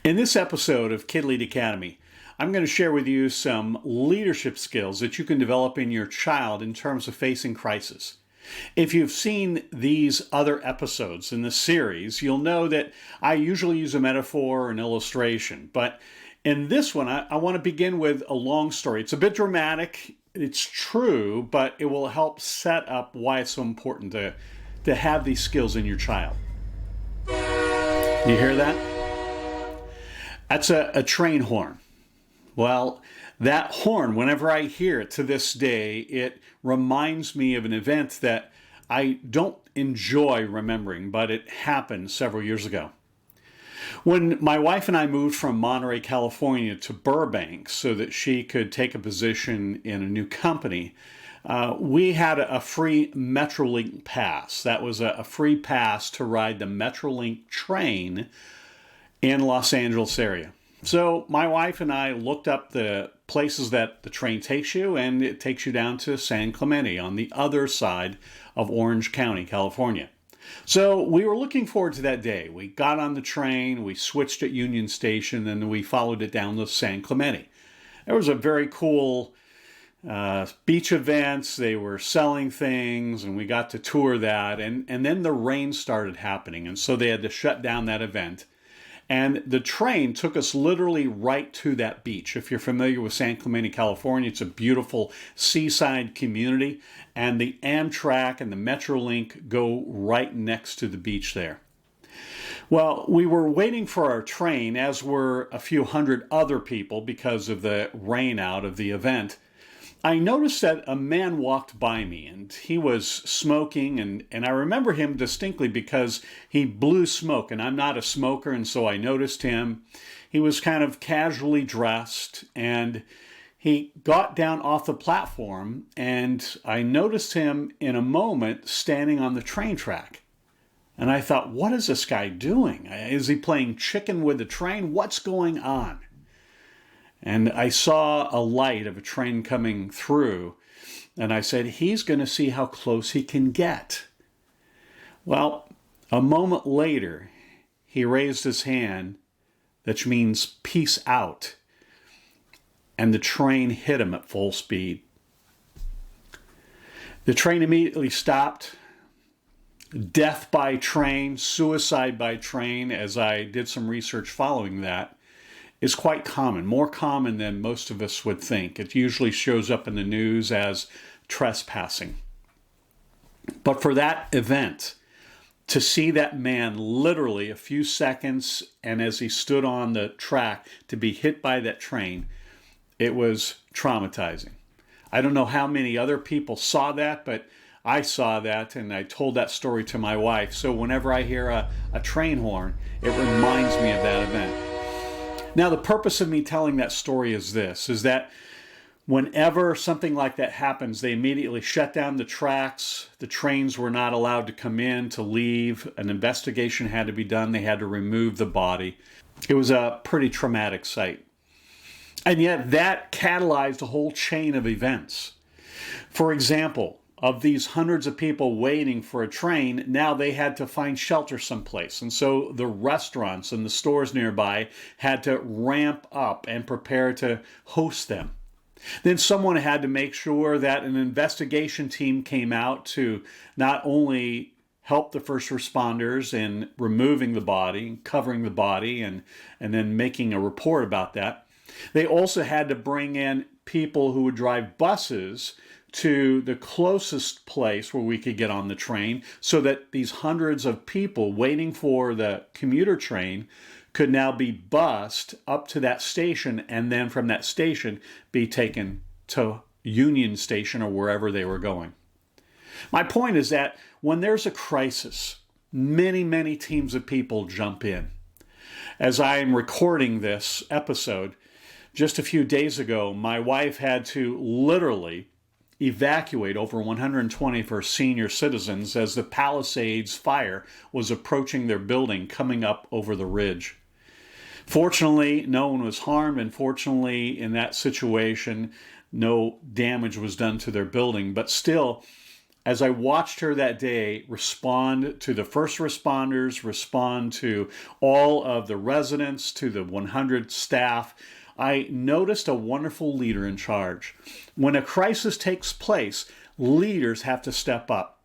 In this episode of Kid Lead Academy, I'm going to share with you some leadership skills that you can develop in your child in terms of facing crisis. If you've seen these other episodes in the series, you'll know that I usually use a metaphor or an illustration. But in this one, I want to begin with a long story. It's a bit dramatic, it's true, but it will help set up why it's so important to have these skills in your child. You hear that? That's a train horn. Well, that horn, whenever I hear it to this day, it reminds me of an event that I don't enjoy remembering, but it happened several years ago. When my wife and I moved from Monterey, California to Burbank so that she could take a position in a new company, we had a free Metrolink pass. That was a free pass to ride the Metrolink train in Los Angeles area. So my wife and I looked up the places that the train takes you, and it takes you down to San Clemente on the other side of Orange County, California. So we were looking forward to that day. We got on the train, we switched at Union Station, and we followed it down to San Clemente. There was a very cool beach events. They were selling things, and we got to tour that. And then the rain started happening, and so they had to shut down that event. And the train took us literally right to that beach. If you're familiar with San Clemente, California, it's a beautiful seaside community, and the Amtrak and the Metrolink go right next to the beach there. Well, we were waiting for our train, as were a few hundred other people because of the rain out of the event. I noticed that a man walked by me, and he was smoking, and I remember him distinctly because he blew smoke, and I'm not a smoker, and so I noticed him. He was kind of casually dressed, and he got down off the platform, and I noticed him in a moment standing on the train track. And I thought, what is this guy doing? Is he playing chicken with the train? What's going on? And I saw a light of a train coming through, and I said, he's going to see how close he can get. Well, a moment later, he raised his hand, which means peace out, and the train hit him at full speed. The train immediately stopped. Death by train, suicide by train, as I did some research following that, is quite common, more common than most of us would think. It usually shows up in the news as trespassing. But for that event, to see that man literally a few seconds, and as he stood on the track, to be hit by that train, it was traumatizing. I don't know how many other people saw that, but I saw that, and I told that story to my wife. So whenever I hear a train horn, it reminds me of that event. Now, the purpose of me telling that story is this, is that whenever something like that happens, they immediately shut down the tracks. The trains were not allowed to come in, to leave. An investigation had to be done. They had to remove the body. It was a pretty traumatic sight. And yet that catalyzed a whole chain of events. For example, of these hundreds of people waiting for a train, now they had to find shelter someplace. And so the restaurants and the stores nearby had to ramp up and prepare to host them. Then someone had to make sure that an investigation team came out to not only help the first responders in removing the body, covering the body, and then making a report about that. They also had to bring in people who would drive buses to the closest place where we could get on the train so that these hundreds of people waiting for the commuter train could now be bused up to that station, and then from that station be taken to Union Station or wherever they were going. My point is that when there's a crisis, many, many teams of people jump in. As I am recording this episode, just a few days ago, my wife had to literally evacuate over 120 of her senior citizens as the Palisades fire was approaching their building coming up over the ridge. Fortunately, no one was harmed, and fortunately, in that situation, no damage was done to their building. But still, as I watched her that day respond to the first responders, respond to all of the residents, to the 100 staff, I noticed a wonderful leader in charge. When a crisis takes place, leaders have to step up.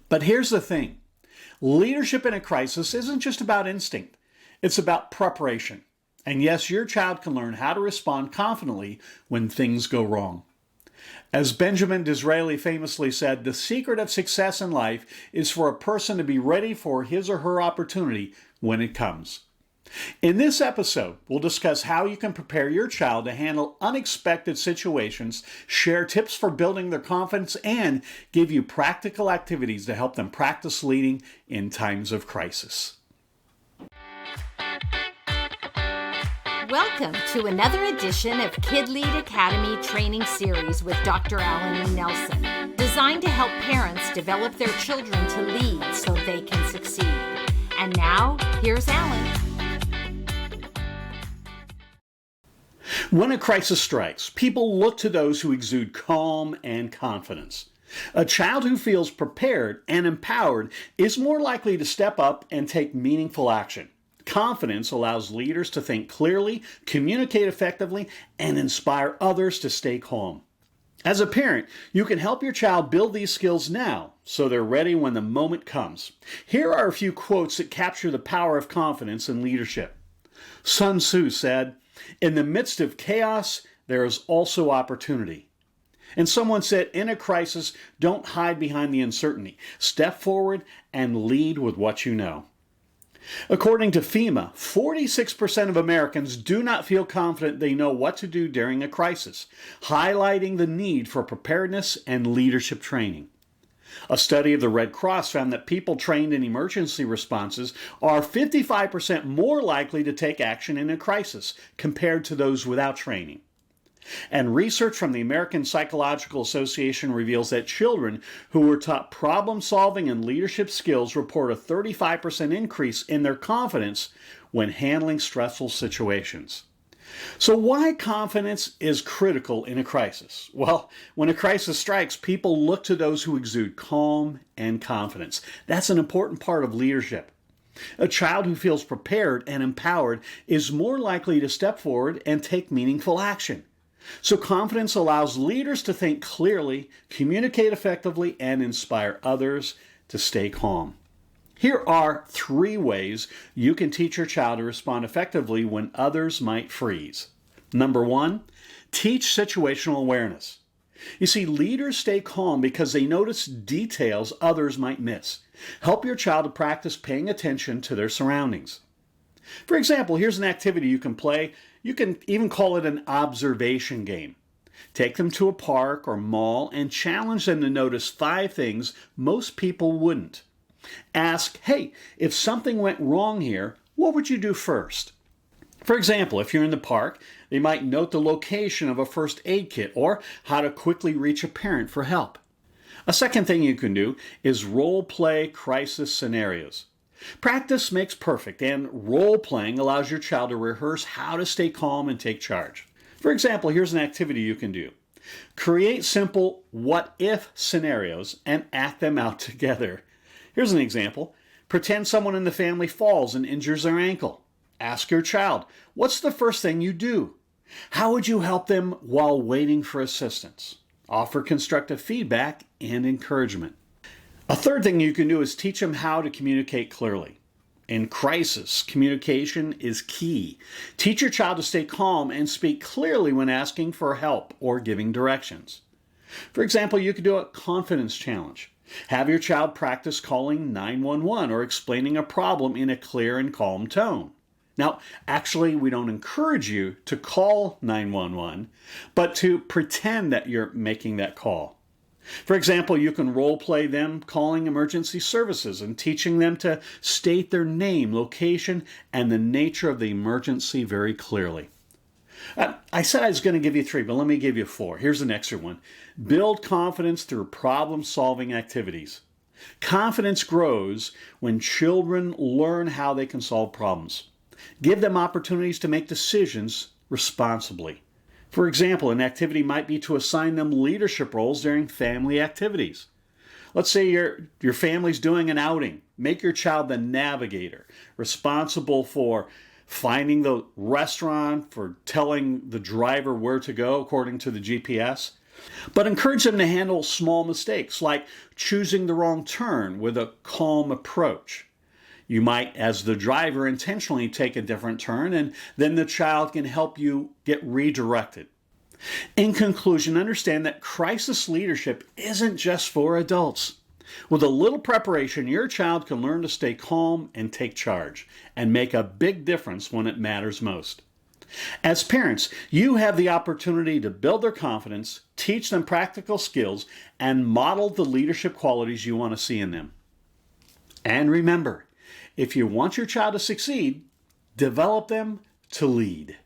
But here's the thing. Leadership in a crisis isn't just about instinct. It's about preparation. And yes, your child can learn how to respond confidently when things go wrong. As Benjamin Disraeli famously said, the secret of success in life is for a person to be ready for his or her opportunity when it comes. In this episode, we'll discuss how you can prepare your child to handle unexpected situations, share tips for building their confidence, and give you practical activities to help them practice leading in times of crisis. Welcome to another edition of Kid Lead Academy Training Series with Dr. Alan E. Nelson, designed to help parents develop their children to lead so they can succeed. And now, here's Alan. When a crisis strikes, people look to those who exude calm and confidence. A child who feels prepared and empowered is more likely to step up and take meaningful action. Confidence allows leaders to think clearly, communicate effectively, and inspire others to stay calm. As a parent, you can help your child build these skills now so they're ready when the moment comes. Here are a few quotes that capture the power of confidence in leadership. Sun Tzu said, "In the midst of chaos, there is also opportunity." And someone said, in a crisis, don't hide behind the uncertainty. Step forward and lead with what you know. According to FEMA, 46% of Americans do not feel confident they know what to do during a crisis, highlighting the need for preparedness and leadership training. A study of the Red Cross found that people trained in emergency responses are 55% more likely to take action in a crisis compared to those without training. And research from the American Psychological Association reveals that children who were taught problem-solving and leadership skills report a 35% increase in their confidence when handling stressful situations. So why confidence is critical in a crisis? Well, when a crisis strikes, people look to those who exude calm and confidence. That's an important part of leadership. A child who feels prepared and empowered is more likely to step forward and take meaningful action. So confidence allows leaders to think clearly, communicate effectively, and inspire others to stay calm. Here are 3 ways you can teach your child to respond effectively when others might freeze. Number 1, teach situational awareness. You see, leaders stay calm because they notice details others might miss. Help your child to practice paying attention to their surroundings. For example, here's an activity you can play. You can even call it an observation game. Take them to a park or mall and challenge them to notice 5 things most people wouldn't. Ask, hey, if something went wrong here, what would you do first? For example, if you're in the park, they might note the location of a first aid kit or how to quickly reach a parent for help. A second thing you can do is role-play crisis scenarios. Practice makes perfect, and role-playing allows your child to rehearse how to stay calm and take charge. For example, here's an activity you can do. Create simple what-if scenarios and act them out together. Here's an example. Pretend someone in the family falls and injures their ankle. Ask your child, what's the first thing you do? How would you help them while waiting for assistance? Offer constructive feedback and encouragement. A third thing you can do is teach them how to communicate clearly. In crisis, communication is key. Teach your child to stay calm and speak clearly when asking for help or giving directions. For example, you could do a confidence challenge. Have your child practice calling 911 or explaining a problem in a clear and calm tone. Now, actually, we don't encourage you to call 911, but to pretend that you're making that call. For example, you can role play them calling emergency services and teaching them to state their name, location, and the nature of the emergency very clearly. I said I was going to give you 3, but let me give you 4. Here's an extra one. Build confidence through problem-solving activities. Confidence grows when children learn how they can solve problems. Give them opportunities to make decisions responsibly. For example, an activity might be to assign them leadership roles during family activities. Let's say your family's doing an outing. Make your child the navigator, responsible for finding the restaurant, for telling the driver where to go according to the GPS. But encourage them to handle small mistakes like choosing the wrong turn with a calm approach. You might, as the driver, intentionally take a different turn, and then the child can help you get redirected. In conclusion, understand that crisis leadership isn't just for adults. With a little preparation, your child can learn to stay calm and take charge, and make a big difference when it matters most. As parents, you have the opportunity to build their confidence, teach them practical skills, and model the leadership qualities you want to see in them. And remember, if you want your child to succeed, develop them to lead.